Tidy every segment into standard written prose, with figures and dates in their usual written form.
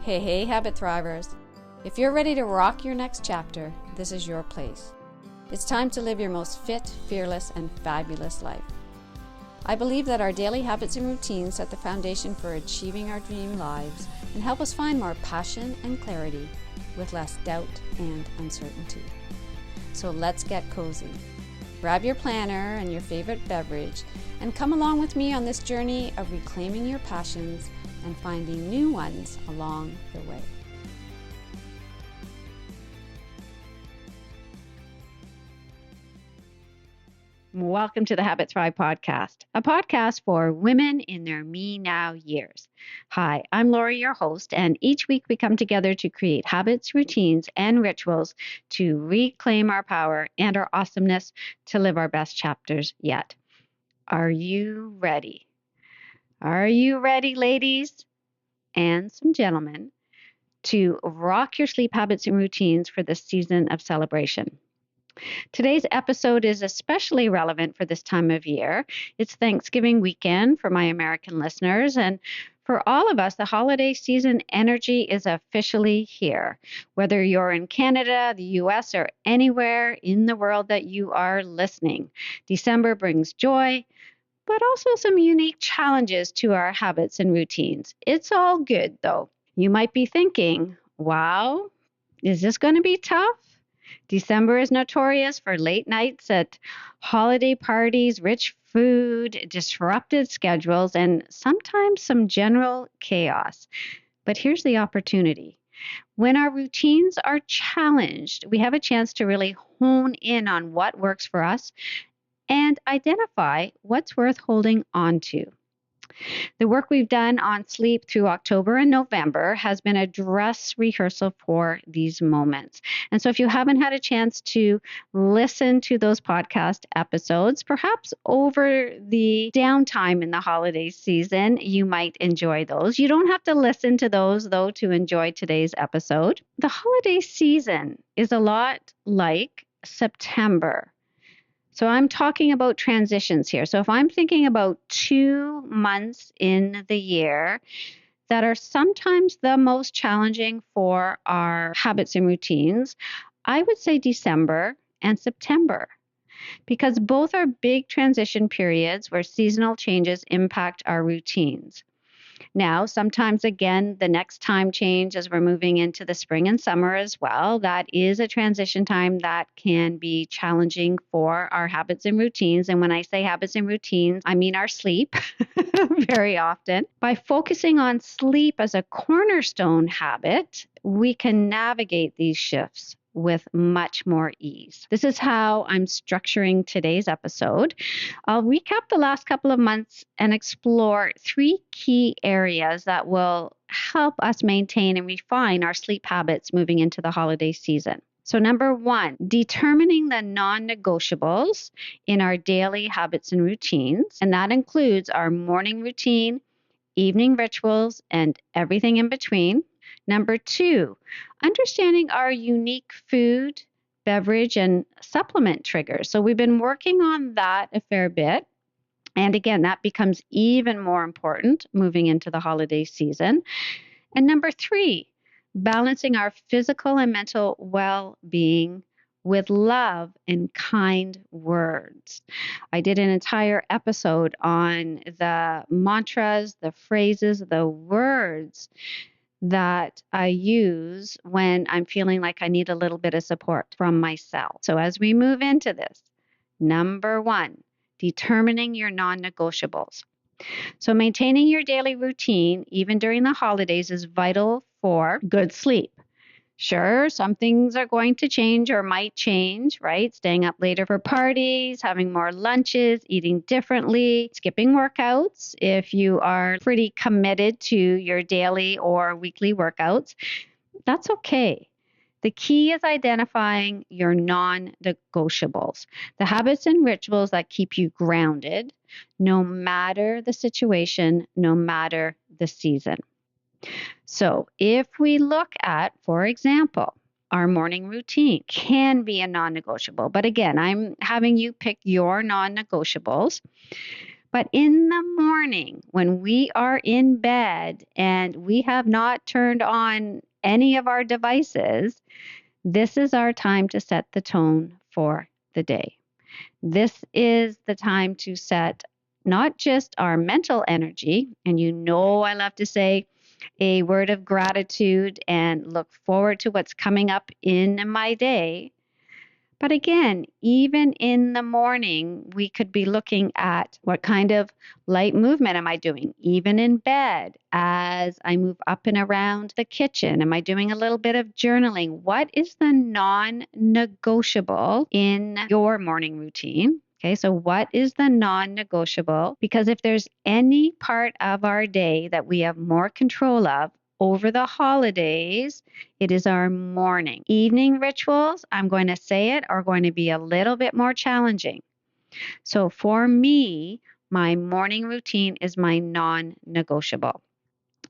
Hey, habit thrivers. If you're ready to rock your next chapter, this is your place. It's time to live your most fit, fearless, and fabulous life. I believe that our daily habits and routines set the foundation for achieving our dream lives and help us find more passion and clarity with less doubt and uncertainty. So let's get cozy. Grab your planner and your favorite beverage and come along with me on this journey of reclaiming your passions and finding new ones along the way. Welcome to the Habit Thrive podcast, a podcast for women in their me now years. Hi, I'm Lori, your host, and each week we come together to create habits, routines, and rituals to reclaim our power and our awesomeness to live our best chapters yet. Are you ready? Are you ready, ladies and some gentlemen, to rock your sleep habits and routines for this season of celebration? Today's episode is especially relevant for this time of year. It's Thanksgiving weekend for my American listeners, and for all of us, the holiday season energy is officially here. Whether you're in Canada, the US, or anywhere in the world that you are listening, December brings joy, but also some unique challenges to our habits and routines. It's all good, though. You might be thinking, wow, is this going to be tough? December is notorious for late nights at holiday parties, rich food, disrupted schedules, and sometimes some general chaos. But here's the opportunity. When our routines are challenged, we have a chance to really hone in on what works for us and identify what's worth holding on to. The work we've done on sleep through October and November has been a dress rehearsal for these moments. And so if you haven't had a chance to listen to those podcast episodes, perhaps over the downtime in the holiday season, you might enjoy those. You don't have to listen to those, though, to enjoy today's episode. The holiday season is a lot like September. So I'm talking about transitions here. So if I'm thinking about 2 months in the year that are sometimes the most challenging for our habits and routines, I would say December and September, because both are big transition periods where seasonal changes impact our routines. Now, sometimes, again, the next time change as we're moving into the spring and summer as well, that is a transition time that can be challenging for our habits and routines. And when I say habits and routines, I mean our sleep very often. By focusing on sleep as a cornerstone habit, we can navigate these shifts with much more ease. This is how I'm structuring today's episode. I'll recap the last couple of months and explore 3 key areas that will help us maintain and refine our sleep habits moving into the holiday season. So number 1, determining the non-negotiables in our daily habits and routines. And that includes our morning routine, evening rituals, and everything in between. Number 2, understanding our unique food, beverage, and supplement triggers. So we've been working on that a fair bit. And again, that becomes even more important moving into the holiday season. And number 3, balancing our physical and mental well-being with love and kind words. I did an entire episode on the mantras, the phrases, the words that I use when I'm feeling like I need a little bit of support from myself. So as we move into this, number 1, determining your non-negotiables. So maintaining your daily routine, even during the holidays, is vital for good sleep. Sure, some things are going to change or might change, right? Staying up later for parties, having more lunches, eating differently, skipping workouts if you are pretty committed to your daily or weekly workouts. That's okay. The key is identifying your non-negotiables, the habits and rituals that keep you grounded, no matter the situation, no matter the season. So if we look at, for example, our morning routine can be a non-negotiable. But again, I'm having you pick your non-negotiables. But in the morning, when we are in bed and we have not turned on any of our devices, this is our time to set the tone for the day. This is the time to set not just our mental energy, and I love to say a word of gratitude and look forward to what's coming up in my day. But again, even in the morning, we could be looking at what kind of light movement am I doing? Even in bed, as I move up and around the kitchen, am I doing a little bit of journaling? What is the non negotiable in your morning routine? Okay, so what is the non negotiable? Because if there's any part of our day that we have more control of, over the holidays, it is our morning. Evening rituals, I'm going to say it, are going to be a little bit more challenging. So for me, my morning routine is my non-negotiable.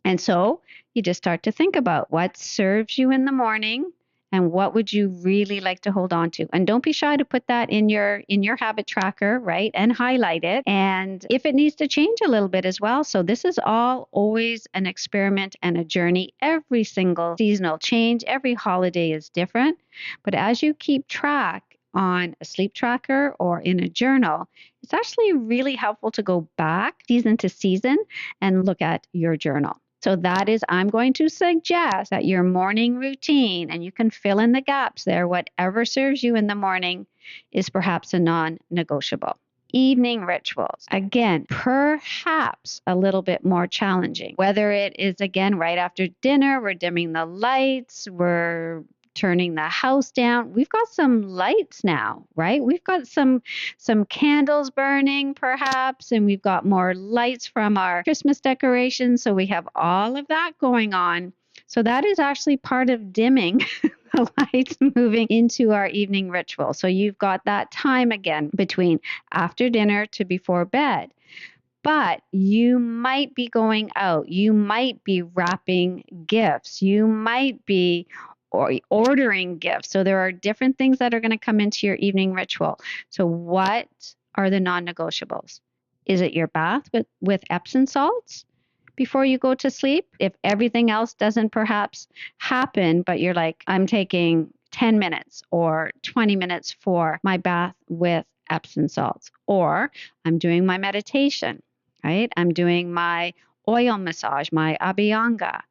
And so you just start to think about what serves you in the morning and what would you really like to hold on to. And don't be shy to put that in your habit tracker, right? And highlight it. And if it needs to change a little bit as well. So this is all always an experiment and a journey. Every single seasonal change, every holiday is different. But as you keep track on a sleep tracker or in a journal, it's actually really helpful to go back season to season and look at your journal. So that is, I'm going to suggest that your morning routine, and you can fill in the gaps there, whatever serves you in the morning is perhaps a non-negotiable. Evening rituals, again, perhaps a little bit more challenging. Whether it is, again, right after dinner, we're dimming the lights, we're turning the house down. We've got some lights now, right? We've got some candles burning perhaps, and we've got more lights from our Christmas decorations. So we have all of that going on. So that is actually part of dimming the lights, moving into our evening ritual. So you've got that time again between after dinner to before bed. But you might be going out. You might be wrapping gifts. You might be ordering gifts. So there are different things that are going to come into your evening ritual. So what are the non-negotiables? Is it your bath with Epsom salts before you go to sleep? If everything else doesn't perhaps happen, but you're like, I'm taking 10 minutes or 20 minutes for my bath with Epsom salts, or I'm doing my meditation, right? I'm doing my oil massage, my abhyanga.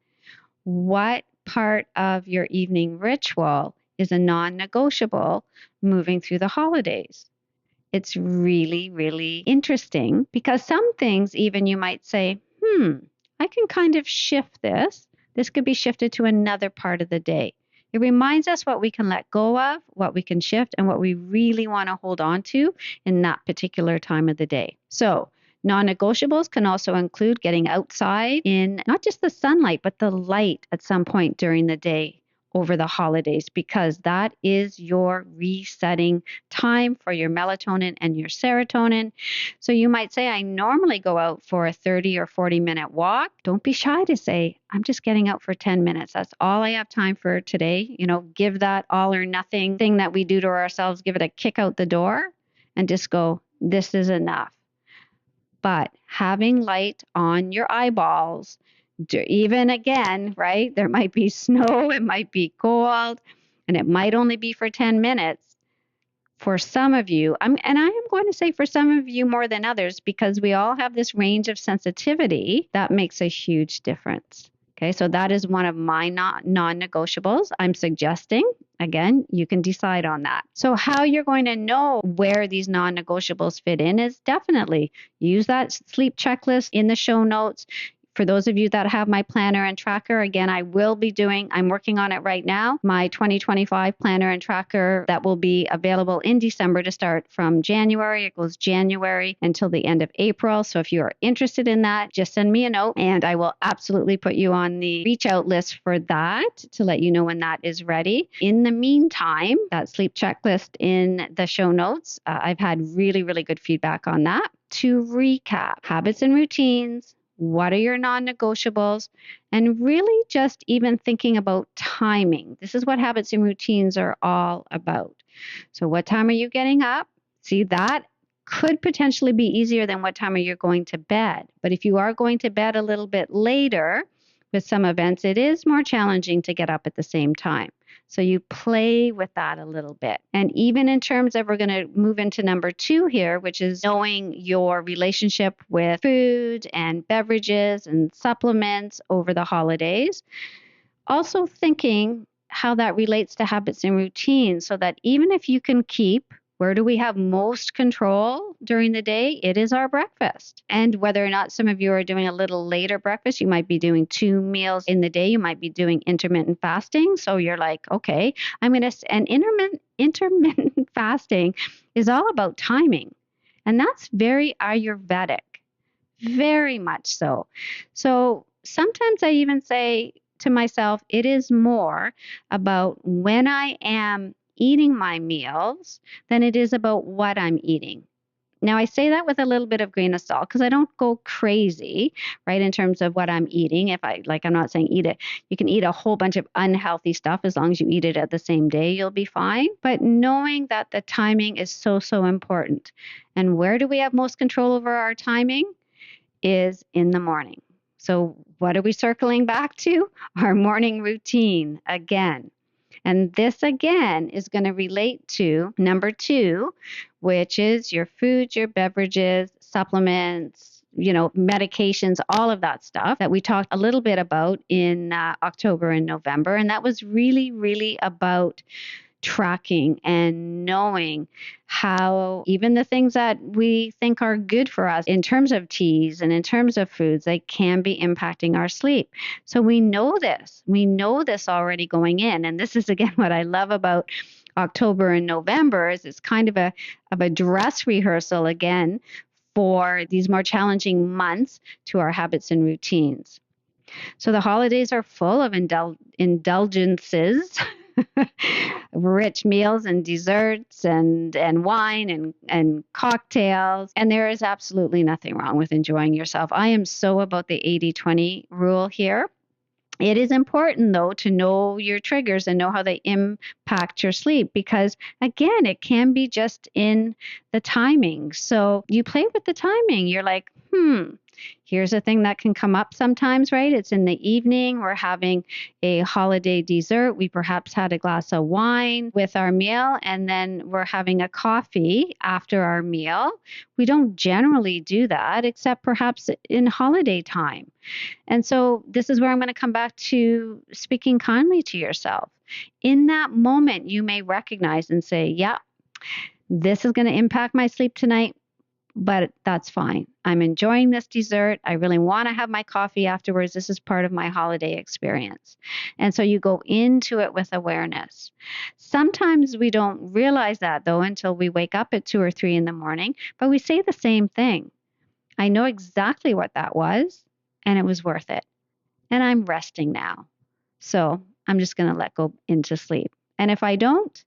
What part of your evening ritual is a non-negotiable moving through the holidays? It's really, really interesting because some things even you might say, I can kind of shift this. This could be shifted to another part of the day. It reminds us what we can let go of, what we can shift, and what we really want to hold on to in that particular time of the day. So non-negotiables can also include getting outside in not just the sunlight, but the light at some point during the day over the holidays, because that is your resetting time for your melatonin and your serotonin. So you might say, I normally go out for a 30 or 40-minute walk. Don't be shy to say, I'm just getting out for 10 minutes. That's all I have time for today. Give that all or nothing thing that we do to ourselves, give it a kick out the door and just go, this is enough. But having light on your eyeballs, even again, right? There might be snow, it might be cold, and it might only be for 10 minutes. For some of you, I am going to say for some of you more than others, because we all have this range of sensitivity that makes a huge difference. Okay, so that is one of my non-negotiables. I'm suggesting, again, you can decide on that. So how you're going to know where these non-negotiables fit in is definitely use that sleep checklist in the show notes. For those of you that have my planner and tracker, again, I'm working on it right now, my 2025 planner and tracker that will be available in December to start from January. It goes January until the end of April. So if you are interested in that, just send me a note and I will absolutely put you on the reach out list for that to let you know when that is ready. In the meantime, that sleep checklist in the show notes, I've had really, really good feedback on that. To recap, habits and routines. What are your non-negotiables? And really just even thinking about timing. This is what habits and routines are all about. So what time are you getting up? See, that could potentially be easier than what time are you going to bed. But if you are going to bed a little bit later with some events, it is more challenging to get up at the same time. So you play with that a little bit. And even in terms of, we're going to move into number 2 here, which is knowing your relationship with food and beverages and supplements over the holidays. Also thinking how that relates to habits and routines, so that even if you can keep, where do we have most control during the day? It is our breakfast. And whether or not some of you are doing a little later breakfast, you might be doing 2 meals in the day. You might be doing intermittent fasting. So you're like, okay, and intermittent fasting is all about timing. And that's very Ayurvedic, very much so. So sometimes I even say to myself, it is more about when I am eating my meals than it is about what I'm eating. Now, I say that with a little bit of grain of salt because I don't go crazy, right, in terms of what I'm eating. I'm not saying eat it. You can eat a whole bunch of unhealthy stuff as long as you eat it at the same day, you'll be fine. But knowing that the timing is so, so important. And where do we have most control over our timing? Is in the morning. So what are we circling back to? Our morning routine again. And this again is going to relate to number 2, which is your foods, your beverages, supplements, medications, all of that stuff that we talked a little bit about in October and November. And that was really, really about tracking and knowing how even the things that we think are good for us in terms of teas and in terms of foods, they can be impacting our sleep. So we know this. We know this already going in. And this is, again, what I love about October and November is it's kind of a dress rehearsal again for these more challenging months to our habits and routines. So the holidays are full of indulgences, rich meals and desserts and wine and cocktails. And there is absolutely nothing wrong with enjoying yourself. I am so about the 80-20 rule here. It is important, though, to know your triggers and know how they impact your sleep because, again, it can be just in the timing. So you play with the timing. You're like, here's a thing that can come up sometimes, right? It's in the evening. We're having a holiday dessert. We perhaps had a glass of wine with our meal, and then we're having a coffee after our meal. We don't generally do that, except perhaps in holiday time. And so this is where I'm going to come back to speaking kindly to yourself. In that moment, you may recognize and say, yeah, this is going to impact my sleep tonight. But that's fine. I'm enjoying this dessert. I really want to have my coffee afterwards. This is part of my holiday experience. And so you go into it with awareness. Sometimes we don't realize that, though, until we wake up at 2 or 3 in the morning, but we say the same thing. I know exactly what that was, and it was worth it. And I'm resting now. So I'm just going to let go into sleep. And if I don't,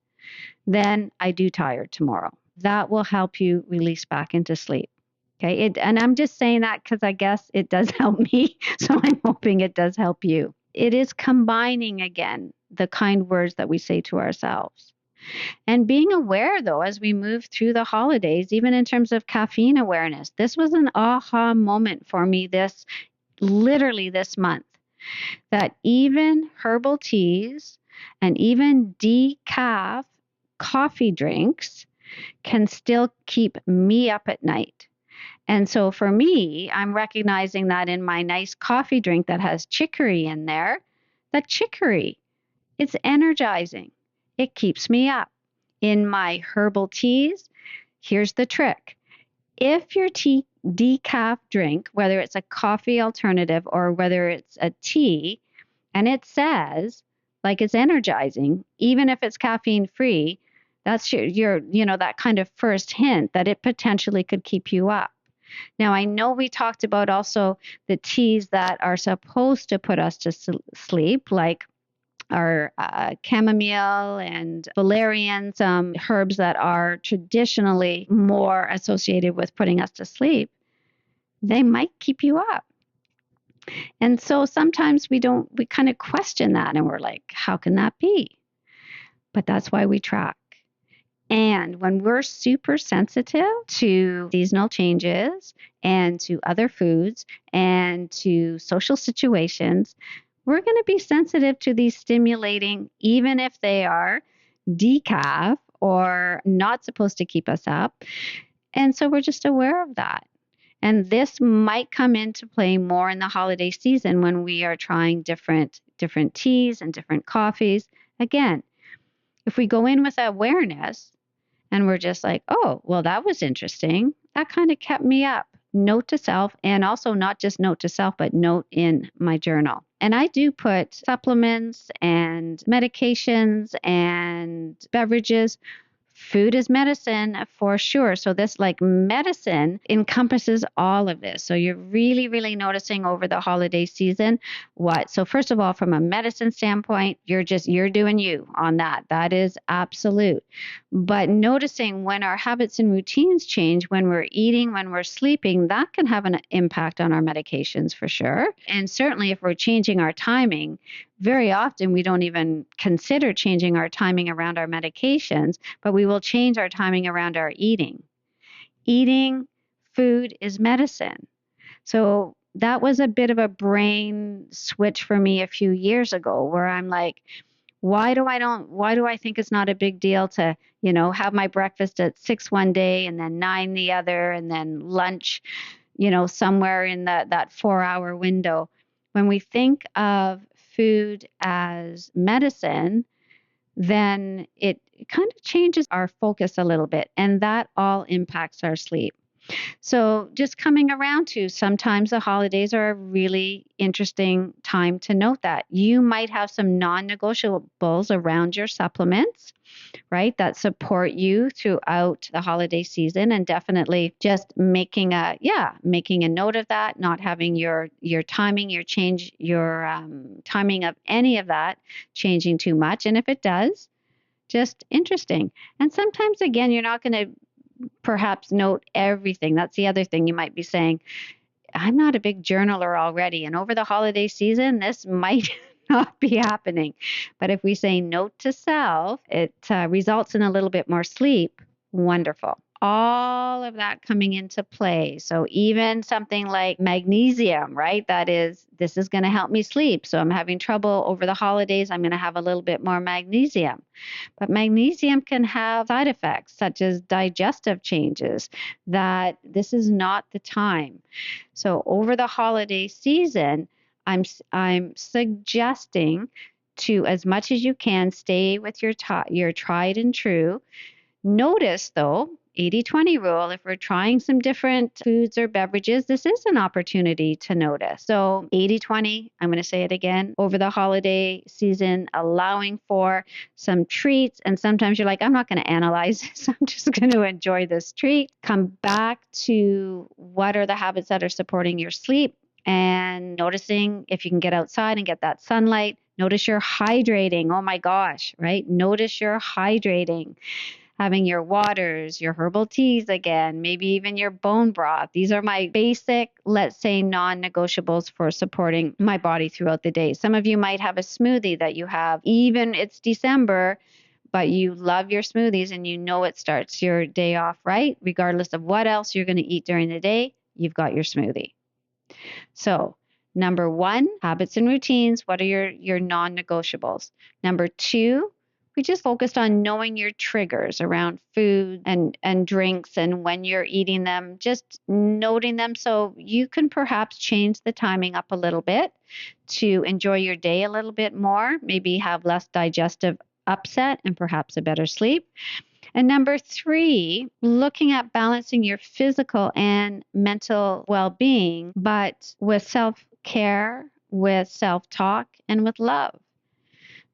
then I do tired tomorrow. That will help you release back into sleep. Okay. And I'm just saying that because I guess it does help me. So I'm hoping it does help you. It is combining again the kind words that we say to ourselves. And being aware, though, as we move through the holidays, even in terms of caffeine awareness, this was an aha moment for me literally this month, that even herbal teas and even decaf coffee drinks can still keep me up at night. And so for me, I'm recognizing that in my nice coffee drink that has chicory in there, that chicory, it's energizing. It keeps me up. In my herbal teas, here's the trick. If your decaf drink, whether it's a coffee alternative or whether it's a tea, and it says like it's energizing, even if it's caffeine free, that's your that kind of first hint that it potentially could keep you up. Now, I know we talked about also the teas that are supposed to put us to sleep, like our chamomile and valerian, some herbs that are traditionally more associated with putting us to sleep. They might keep you up. And so sometimes we kind of question that and we're like, how can that be? But that's why we track. And when we're super sensitive to seasonal changes and to other foods and to social situations, we're going to be sensitive to these stimulating, even if they are decaf or not supposed to keep us up. And so we're just aware of that. And this might come into play more in the holiday season when we are trying different teas and different coffees. Again, if we go in with awareness and we're just like, oh, well, that was interesting. That kind of kept me up. Note to self, and also not just note to self, but note in my journal. And I do put supplements and medications and beverages. Food is medicine for sure. So this like medicine encompasses all of this. So you're really, really noticing over the holiday season what. So first of all, from a medicine standpoint, you're doing you on that. That is absolute. But noticing when our habits and routines change, when we're eating, when we're sleeping, that can have an impact on our medications for sure. And certainly if we're changing our timing, very often we don't even consider changing our timing around our medications, but we will change our timing around our eating. Eating food is medicine. So that was a bit of a brain switch for me a few years ago where I'm like, why do I think it's not a big deal to, have my breakfast at 6 one day and then 9 the other and then lunch, somewhere in that 4-hour window. When we think of food as medicine, then it kind of changes our focus a little bit, and that all impacts our sleep. So just coming around to sometimes the holidays are a really interesting time to note that. You might have some non-negotiables around your supplements, right, that support you throughout the holiday season, and definitely just making a note of that, not having your timing, your timing of any of that changing too much. And if it does, just interesting. And sometimes again, you're not going to perhaps note everything. That's the other thing you might be saying. I'm not a big journaler already, and over the holiday season, this might not be happening. But if we say note to self, it results in a little bit more sleep. Wonderful. All of that coming into play. So even something like magnesium, right? This is going to help me sleep. So I'm having trouble over the holidays. I'm going to have a little bit more magnesium. But magnesium can have side effects such as digestive changes, that this is not the time. So over the holiday season, I'm suggesting to, as much as you can, stay with your tried and true. Notice though, 80-20 rule, if we're trying some different foods or beverages, this is an opportunity to notice. So 80-20, I'm going to say it again, over the holiday season, allowing for some treats. And sometimes you're like, I'm not going to analyze this. I'm just going to enjoy this treat. Come back to what are the habits that are supporting your sleep, and noticing if you can get outside and get that sunlight. Notice you're hydrating. Oh my gosh, right? Notice you're hydrating. Having your waters, your herbal teas again, maybe even your bone broth. These are my basic, let's say, non-negotiables for supporting my body throughout the day. Some of you might have a smoothie that you have, even it's December, but you love your smoothies and you know it starts your day off right. Regardless of what else you're going to eat during the day, you've got your smoothie. So number 1, habits and routines. What are your non-negotiables? Number 2, we just focused on knowing your triggers around food and drinks and when you're eating them, just noting them so you can perhaps change the timing up a little bit to enjoy your day a little bit more, maybe have less digestive upset and perhaps a better sleep. And number 3, looking at balancing your physical and mental well-being, but with self-care, with self-talk, and with love.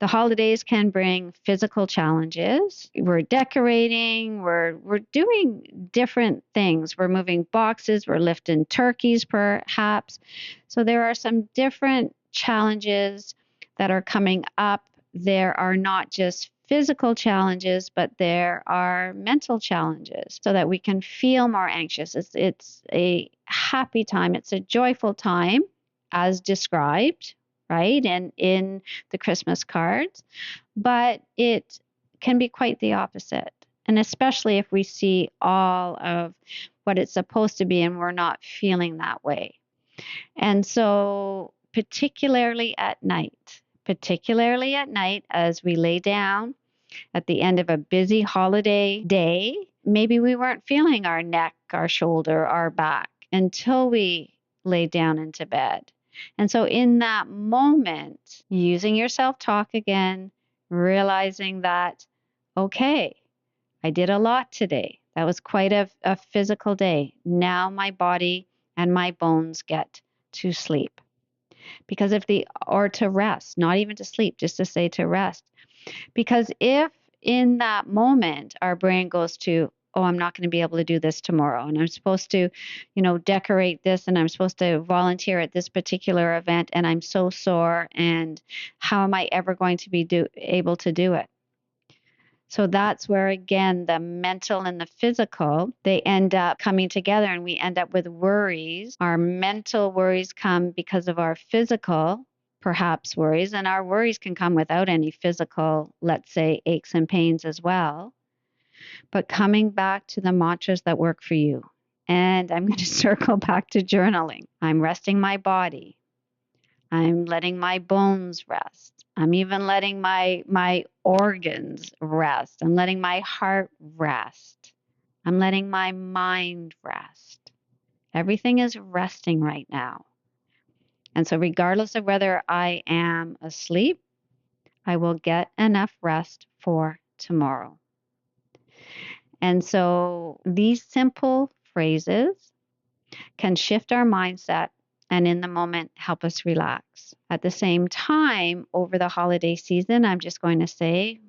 The holidays can bring physical challenges. We're decorating, we're doing different things. We're moving boxes, we're lifting turkeys perhaps. So there are some different challenges that are coming up. There are not just physical challenges, but there are mental challenges so that we can feel more anxious. It's a happy time. It's a joyful time as described, right? And in the Christmas cards, but it can be quite the opposite. And especially if we see all of what it's supposed to be and we're not feeling that way. And so, particularly at night as we lay down at the end of a busy holiday day, maybe we weren't feeling our neck, our shoulder, our back until we lay down into bed. And so, in that moment, using your self talk again, realizing that, okay, I did a lot today. That was quite a physical day. Now my body and my bones get to sleep. Because or to rest, not even to sleep, just to say to rest. Because if in that moment our brain goes to, oh, I'm not going to be able to do this tomorrow, and I'm supposed to, decorate this, and I'm supposed to volunteer at this particular event, and I'm so sore, and how am I ever going to be able to do it? So that's where, again, the mental and the physical, they end up coming together and we end up with worries. Our mental worries come because of our physical, perhaps, worries, and our worries can come without any physical, let's say, aches and pains as well. But coming back to the mantras that work for you. And I'm going to circle back to journaling. I'm resting my body. I'm letting my bones rest. I'm even letting my organs rest. I'm letting my heart rest. I'm letting my mind rest. Everything is resting right now. And so regardless of whether I am asleep, I will get enough rest for tomorrow. And so these simple phrases can shift our mindset and in the moment help us relax. At the same time, over the holiday season, I'm just going to say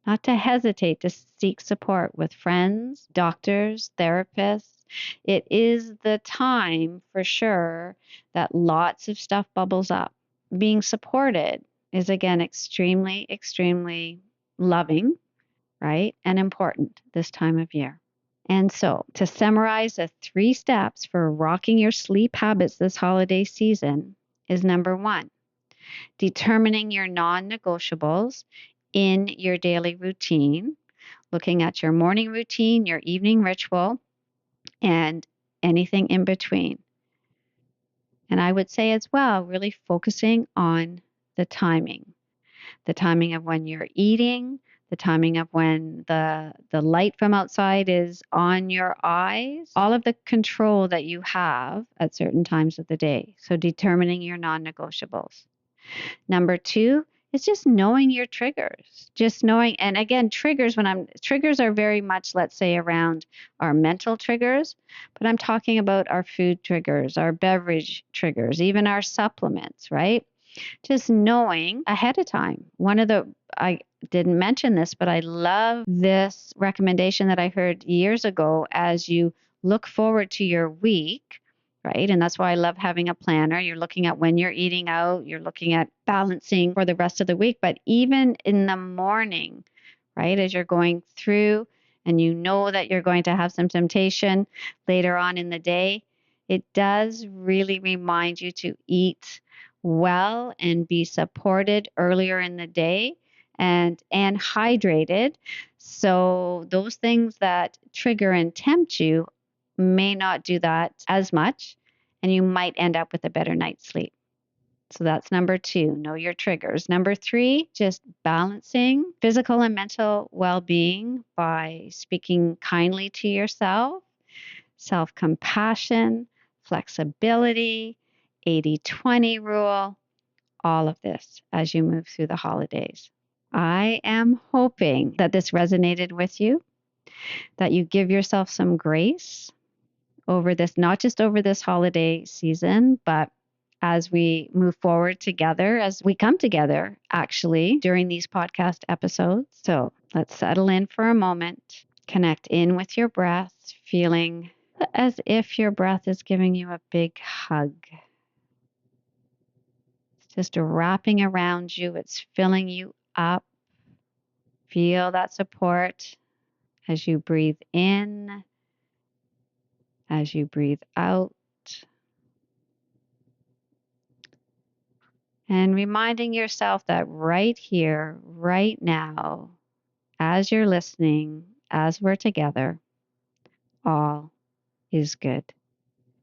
not to hesitate to seek support with friends, doctors, therapists. It is the time for sure that lots of stuff bubbles up. Being supported is, again, extremely, extremely loving, right? And important this time of year. And so, to summarize the 3 steps for rocking your sleep habits this holiday season is number 1, determining your non negotiables in your daily routine, looking at your morning routine, your evening ritual, and anything in between. And I would say as well, really focusing on the timing of when you're eating, the timing of when the light from outside is on your eyes, all of the control that you have at certain times of the day. So determining your non-negotiables. Number 2 is just knowing your triggers. Just knowing, and again, triggers are very much, let's say, around our mental triggers, but I'm talking about our food triggers, our beverage triggers, even our supplements, right? Just knowing ahead of time. I didn't mention this, but I love this recommendation that I heard years ago as you look forward to your week, right? And that's why I love having a planner. You're looking at when you're eating out, you're looking at balancing for the rest of the week, but even in the morning, right? As you're going through and you know that you're going to have some temptation later on in the day, it does really remind you to eat well and be supported earlier in the day and hydrated. So those things that trigger and tempt you may not do that as much, and you might end up with a better night's sleep. So that's number 2, know your triggers. Number 3, just balancing physical and mental well-being by speaking kindly to yourself, self-compassion, flexibility, 80-20 rule, all of this as you move through the holidays. I am hoping that this resonated with you, that you give yourself some grace over this, not just over this holiday season, but as we move forward together, as we come together actually during these podcast episodes. So let's settle in for a moment, connect in with your breath, feeling as if your breath is giving you a big hug. It's just wrapping around you, it's filling you up. Feel that support as you breathe in, as you breathe out. And reminding yourself that right here, right now, as you're listening, as we're together, all is good.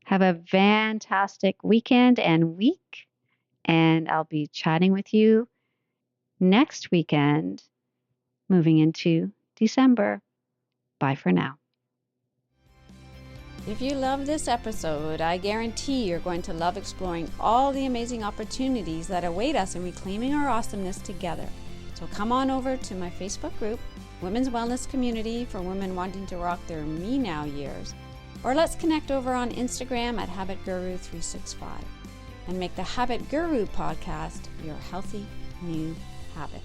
Have a fantastic weekend and week, and I'll be chatting with you next weekend, moving into December. Bye for now. If you love this episode, I guarantee you're going to love exploring all the amazing opportunities that await us in reclaiming our awesomeness together. So come on over to my Facebook group, Women's Wellness Community for women wanting to rock their Me Now years. Or let's connect over on Instagram at Habit Guru 365 and make the Habit Guru podcast your healthy new habit.